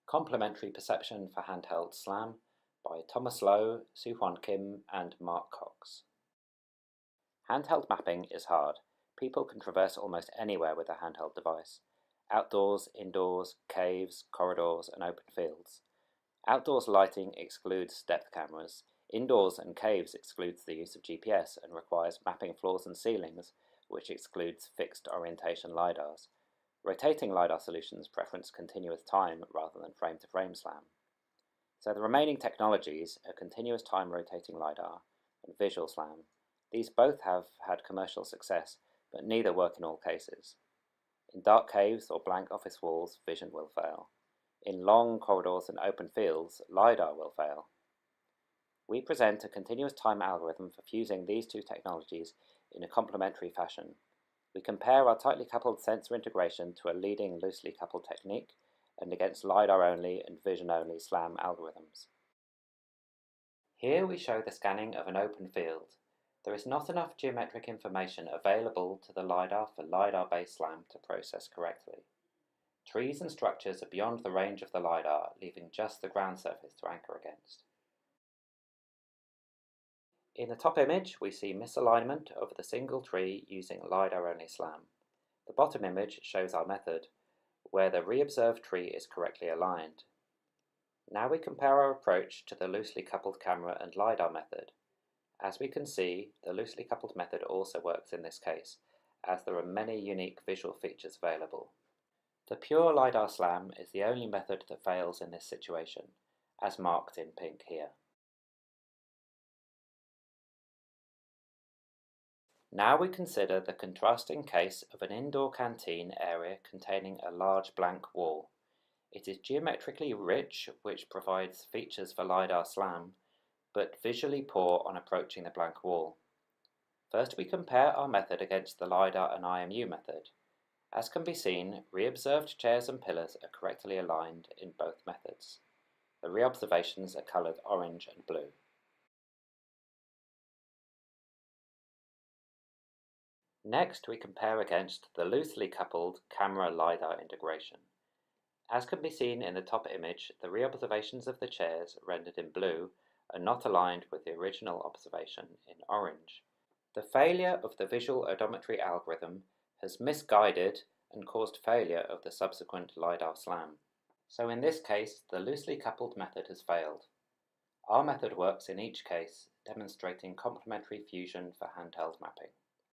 Complementary Perception for Handheld SLAM by Thomas Lowe, Soohwan Kim and Mark Cox. Handheld mapping is hard. People can traverse almost anywhere with a handheld device. Outdoors, indoors, caves, corridors and open fields. Outdoors lighting excludes depth cameras. Indoors and caves excludes the use of GPS and requires mapping floors and ceilings, which excludes fixed orientation lidars. Rotating lidar solutions preference continuous time rather than frame-to-frame SLAM. So the remaining technologies are continuous time rotating lidar and visual SLAM. These both have had commercial success, but neither work in all cases. In dark caves or blank office walls, vision will fail. In long corridors and open fields, lidar will fail. We present a continuous time algorithm for fusing these two technologies in a complementary fashion. We compare our tightly coupled sensor integration to a leading loosely coupled technique and against LiDAR-only and vision-only SLAM algorithms. Here we show the scanning of an open field. There is not enough geometric information available to the LiDAR for LiDAR-based SLAM to process correctly. Trees and structures are beyond the range of the LiDAR, leaving just the ground surface to anchor against. In the top image, we see misalignment of the single tree using LiDAR-only SLAM. The bottom image shows our method, where the reobserved tree is correctly aligned. Now we compare our approach to the loosely coupled camera and LiDAR method. As we can see, the loosely coupled method also works in this case, as there are many unique visual features available. The pure LiDAR SLAM is the only method that fails in this situation, as marked in pink here. Now we consider the contrasting case of an indoor canteen area containing a large blank wall. It is geometrically rich, which provides features for LiDAR SLAM, but visually poor on approaching the blank wall. First we compare our method against the LiDAR and IMU method. As can be seen, reobserved chairs and pillars are correctly aligned in both methods. The reobservations are coloured orange and blue. Next, we compare against the loosely coupled camera-LiDAR integration. As can be seen in the top image, the reobservations of the chairs, rendered in blue, are not aligned with the original observation in orange. The failure of the visual odometry algorithm has misguided and caused failure of the subsequent LiDAR SLAM. So in this case, the loosely coupled method has failed. Our method works in each case, demonstrating complementary fusion for handheld mapping.